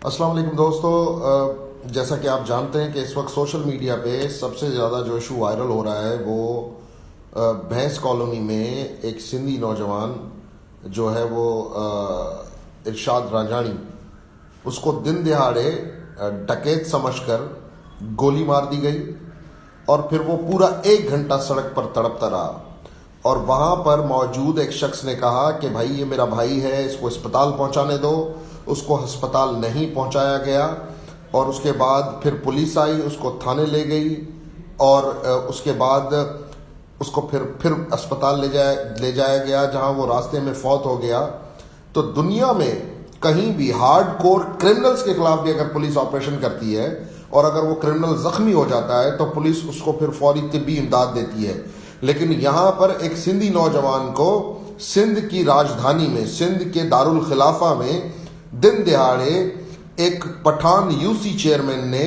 السلام علیکم دوستو، جیسا کہ آپ جانتے ہیں کہ اس وقت سوشل میڈیا پہ سب سے زیادہ جو ایشو وائرل ہو رہا ہے وہ بھینس کالونی میں ایک سندھی نوجوان جو ہے وہ ارشاد رانجھانی، اس کو دن دہاڑے ڈکیت سمجھ کر گولی مار دی گئی اور پھر وہ پورا 1 گھنٹہ سڑک پر تڑپتا رہا اور وہاں پر موجود ایک شخص نے کہا کہ بھائی یہ میرا بھائی ہے، اس کو اسپتال پہنچانے دو۔ اس کو ہسپتال نہیں پہنچایا گیا اور اس کے بعد پھر پولیس آئی، اس کو تھانے لے گئی اور اس کے بعد اس کو پھر اسپتال لے جایا گیا جہاں وہ راستے میں فوت ہو گیا۔ تو دنیا میں کہیں بھی ہارڈ کور کرمنلز کے خلاف بھی اگر پولیس آپریشن کرتی ہے اور اگر وہ کرمنل زخمی ہو جاتا ہے تو پولیس اس کو پھر فوری طبی امداد دیتی ہے، لیکن یہاں پر ایک سندھی نوجوان کو سندھ کی راجدھانی میں، سندھ کے دارالخلافہ میں دن دہاڑے ایک پٹھان یوسی چیئرمین نے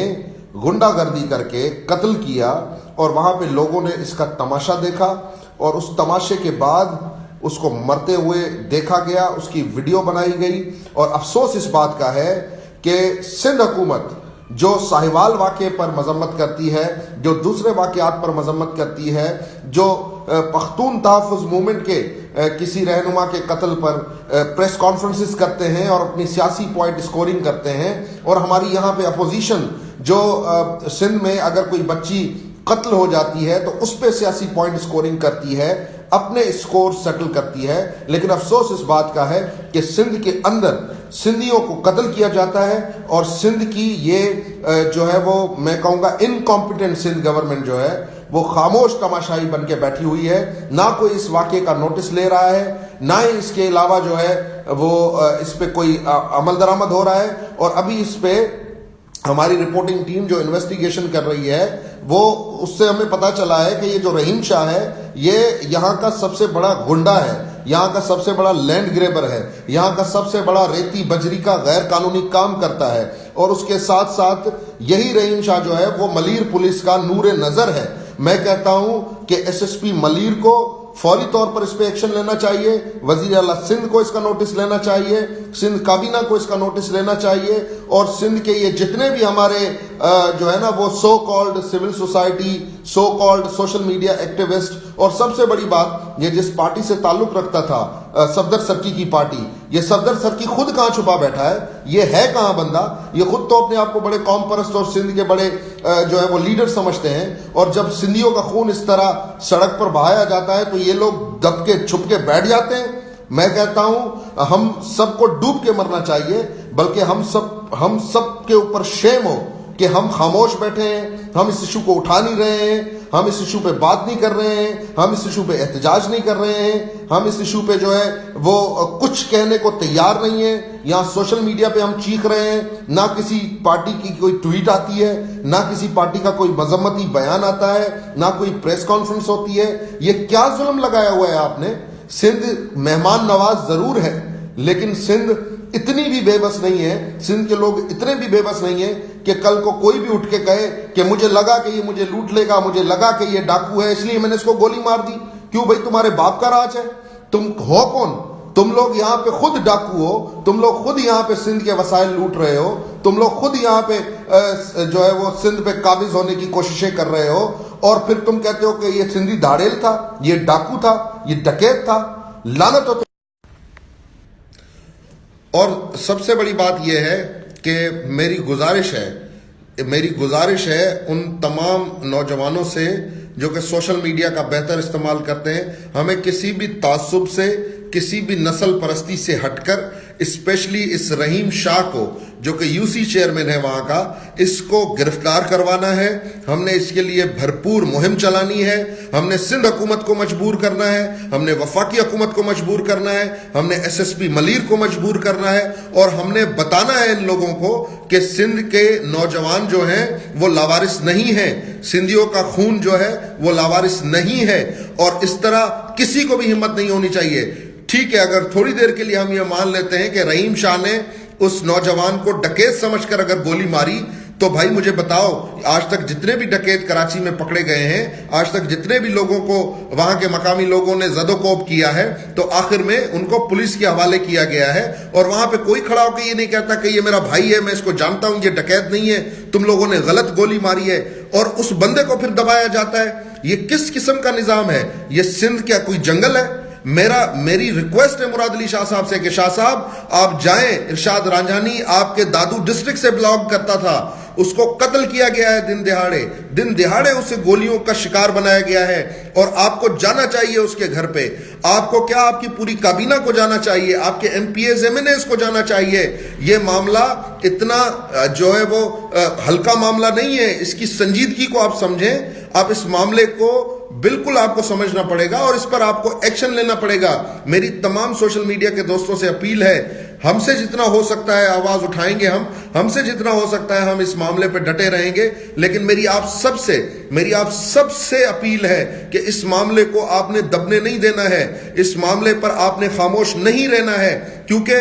غنڈہ گردی کر کے قتل کیا اور وہاں پہ لوگوں نے اس کا تماشا دیکھا اور اس تماشے کے بعد اس کو مرتے ہوئے دیکھا گیا، اس کی ویڈیو بنائی گئی۔ اور افسوس اس بات کا ہے کہ سندھ حکومت جو ساہیوال واقعے پر مذمت کرتی ہے، جو دوسرے واقعات پر مذمت کرتی ہے، جو پختون تحفظ موومنٹ کے کسی رہنما کے قتل پر پریس کانفرنسز کرتے ہیں اور اپنی سیاسی پوائنٹ اسکورنگ کرتے ہیں، اور ہماری یہاں پہ اپوزیشن جو سندھ میں اگر کوئی بچی قتل ہو جاتی ہے تو اس پہ سیاسی پوائنٹ اسکورنگ کرتی ہے، اپنے اسکور سیٹل کرتی ہے، لیکن افسوس اس بات کا ہے کہ سندھ کے اندر سندھیوں کو قتل کیا جاتا ہے اور سندھ کی یہ جو ہے وہ میں کہوں گا انکمپیٹنٹ سندھ گورنمنٹ جو ہے وہ خاموش تماشائی بن کے بیٹھی ہوئی ہے، نہ کوئی اس واقعے کا نوٹس لے رہا ہے، نہ ہی اس کے علاوہ جو ہے وہ اس پہ کوئی عمل درآمد ہو رہا ہے۔ اور ابھی اس پہ ہماری رپورٹنگ ٹیم جو انویسٹیگیشن کر رہی ہے وہ اس سے ہمیں پتہ چلا ہے کہ یہ جو رحیم شاہ ہے یہ یہاں کا سب سے بڑا گنڈا ہے، یہاں کا سب سے بڑا لینڈ گریبر ہے، یہاں کا سب سے بڑا ریتی بجری کا غیر قانونی کام کرتا ہے، اور اس کے ساتھ ساتھ یہی رحیم شاہ جو ہے وہ ملیر پولیس کا نور نظر ہے۔ میں کہتا ہوں کہ ایس ایس پی ملیر کو فوری طور پر اس پہ ایکشن لینا چاہیے، وزیر اعلیٰ سندھ کو اس کا نوٹس لینا چاہیے، سندھ کابینہ کو اس کا نوٹس لینا چاہیے، اور سندھ کے یہ جتنے بھی ہمارے جو ہے نا وہ so called civil society, so called social media activist, اور سب سے بڑی بات یہ جس پارٹی سے تعلق رکھتا تھا صفدر سرکی کی پارٹی، یہ صفدر سرکی خود کہاں چھپا بیٹھا ہے، یہ ہے کہاں بندہ؟ یہ خود تو اپنے آپ کو بڑے قوم پرست اور سندھ کے بڑے جو ہے وہ لیڈر سمجھتے ہیں، اور جب سندھیوں کا خون اس طرح سڑک پر بہایا جاتا ہے تو یہ لوگ دب کے چھپ کے بیٹھ جاتے ہیں۔ میں کہتا ہوں ہم سب کو ڈوب کے مرنا چاہیے، بلکہ ہم سب کے اوپر شیم ہو کہ ہم خاموش بیٹھے ہیں، ہم اس ایشو کو اٹھا نہیں رہے ہیں، ہم اس ایشو پہ بات نہیں کر رہے ہیں، ہم اس ایشو پہ احتجاج نہیں کر رہے ہیں، ہم اس ایشو پہ جو ہے وہ کچھ کہنے کو تیار نہیں ہیں۔ یہاں سوشل میڈیا پہ ہم چیخ رہے ہیں، نہ کسی پارٹی کی کوئی ٹویٹ آتی ہے، نہ کسی پارٹی کا کوئی مذمتی بیان آتا ہے، نہ کوئی پریس کانفرنس ہوتی ہے۔ یہ کیا ظلم لگایا ہوا ہے آپ نے؟ سندھ مہمان نواز ضرور ہے، لیکن سندھ اتنی بھی بے بس نہیں ہے، سندھ کے لوگ اتنے بھی بے بس نہیں ہیں کہ کل کو کوئی بھی اٹھ کے کہے کہ مجھے لگا کہ یہ مجھے لوٹ لے گا، مجھے لگا کہ یہ ڈاکو ہے اس لیے میں نے اس کو گولی مار دی۔ کیوں بھائی؟ تمہارے باپ کا راج ہے؟ تم ہو کون؟ تم لوگ یہاں پہ خود ڈاکو ہو، تم لوگ خود یہاں پہ سندھ کے وسائل لوٹ رہے ہو، تم لوگ خود یہاں پہ جو ہے وہ سندھ پہ قابض ہونے کی کوششیں کر رہے ہو، اور پھر تم کہتے ہو کہ یہ سندھی دھاڑیل تھا، یہ ڈاکو تھا، یہ ڈکیت تھا۔ لعنت ہو۔ اور سب سے بڑی بات یہ ہے کہ میری گزارش ہے ان تمام نوجوانوں سے جو کہ سوشل میڈیا کا بہتر استعمال کرتے ہیں، ہمیں کسی بھی تعصب سے، کسی بھی نسل پرستی سے ہٹ کر اسپیشلی اس رحیم شاہ کو جو کہ یو سی چیئرمین ہے وہاں کا، اس کو گرفتار کروانا ہے۔ ہم نے اس کے لیے بھرپور مہم چلانی ہے، ہم نے سندھ حکومت کو مجبور کرنا ہے، ہم نے وفاقی حکومت کو مجبور کرنا ہے، ہم نے ایس ایس پی ملیر کو مجبور کرنا ہے، اور ہم نے بتانا ہے ان لوگوں کو کہ سندھ کے نوجوان جو ہیں وہ لاوارث نہیں ہیں، سندھیوں کا خون جو ہے وہ لاوارث نہیں ہے، اور اس طرح کسی کو بھی ہمت نہیں ہونی چاہیے۔ ٹھیک ہے، اگر تھوڑی دیر کے لیے ہم یہ مان لیتے ہیں کہ رحیم شاہ نے اس نوجوان کو ڈکیت سمجھ کر اگر گولی ماری تو بھائی مجھے بتاؤ، آج تک جتنے بھی ڈکیت کراچی میں پکڑے گئے ہیں، آج تک جتنے بھی لوگوں کو وہاں کے مقامی لوگوں نے زد و کوب کیا ہے، تو آخر میں ان کو پولیس کے حوالے کیا گیا ہے، اور وہاں پہ کوئی کھڑا ہو کے یہ نہیں کہتا کہ یہ میرا بھائی ہے، میں اس کو جانتا ہوں، یہ ڈکیت نہیں ہے، تم لوگوں نے غلط گولی ماری ہے، اور اس بندے کو پھر دبایا جاتا ہے۔ یہ کس قسم کا نظام ہے؟ یہ سندھ کیا کوئی جنگل ہے؟ میری ریکویسٹ ہے مراد علی شاہ صاحب سے کہ شاہ صاحب آپ جائیں، ارشاد رانجھانی آپ کے دادو ڈسٹرکٹ سے بلانگ کرتا تھا، اس کو قتل کیا گیا ہے دن دہاڑے اسے گولیوں کا شکار بنایا گیا ہے، اور آپ کو جانا چاہیے اس کے گھر پہ، آپ کو کیا، آپ کی پوری کابینہ کو جانا چاہیے، آپ کے MPAs MNAs کو جانا چاہیے۔ یہ معاملہ اتنا جو ہے وہ ہلکا معاملہ نہیں ہے، اس کی سنجیدگی کو آپ سمجھیں، آپ اس معاملے کو بالکل آپ کو سمجھنا پڑے گا، اور اس پر آپ کو ایکشن لینا پڑے گا۔ میری تمام سوشل میڈیا کے دوستوں سے اپیل ہے، ہم سے جتنا ہو سکتا ہے آواز اٹھائیں گے، ہم سے جتنا ہو سکتا ہے ہم اس معاملے پہ ڈٹے رہیں گے، لیکن میری آپ سب سے اپیل ہے کہ اس معاملے کو آپ نے دبنے نہیں دینا ہے، اس معاملے پر آپ نے خاموش نہیں رہنا ہے، کیونکہ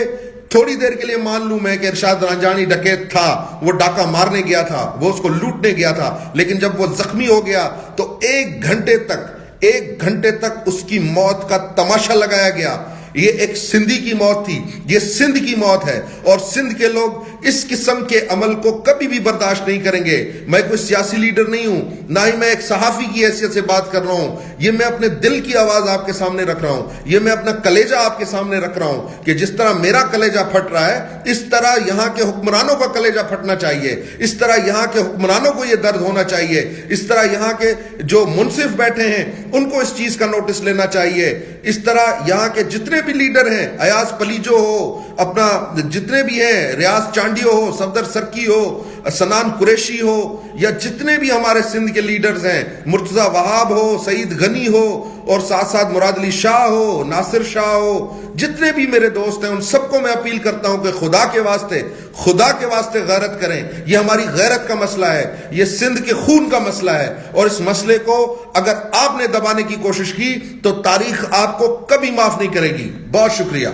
تھوڑی دیر کے لیے مان لوں میں کہ ارشاد رانجھانی ڈکیت تھا، وہ ڈاکہ مارنے گیا تھا، وہ اس کو لوٹنے گیا تھا، لیکن جب وہ زخمی ہو گیا تو ایک گھنٹے تک اس کی موت کا تماشا لگایا گیا۔ یہ ایک سندھی کی موت تھی، یہ سندھ کی موت ہے، اور سندھ کے لوگ اس قسم کے عمل کو کبھی بھی برداشت نہیں کریں گے۔ میں کوئی سیاسی لیڈر نہیں ہوں، نہ ہی میں ایک صحافی کی حیثیت سے بات کر رہا ہوں، یہ میں اپنے دل کی آواز آپ کے سامنے رکھ رہا ہوں، یہ میں اپنا کلیجہ آپ کے سامنے رکھ رہا ہوں کہ جس طرح میرا کلیجہ پھٹ رہا ہے، اس طرح یہاں کے حکمرانوں کا کلیجہ پھٹنا چاہیے، اس طرح یہاں کے حکمرانوں کو یہ درد ہونا چاہیے، اس طرح یہاں کے جو منصف بیٹھے ہیں ان کو اس چیز کا نوٹس لینا چاہیے، اس طرح یہاں کے جتنے بھی لیڈر ہیں، ایاز پلیجو ہو، اپنا جتنے بھی ہیں، ریاض چانڈیو ہو، صفدر سرکی ہو، سنان قریشی ہو، یا جتنے بھی ہمارے سندھ کے لیڈرز ہیں، مرتضی وہاب ہو، سعید غنی ہو، اور ساتھ ساتھ مراد علی شاہ ہو، ناصر شاہ ہو، جتنے بھی میرے دوست ہیں ان سب کو میں اپیل کرتا ہوں کہ خدا کے واسطے غیرت کریں۔ یہ ہماری غیرت کا مسئلہ ہے، یہ سندھ کے خون کا مسئلہ ہے، اور اس مسئلے کو اگر آپ نے دبانے کی کوشش کی تو تاریخ آپ کو کبھی معاف نہیں کرے گی۔ بہت شکریہ۔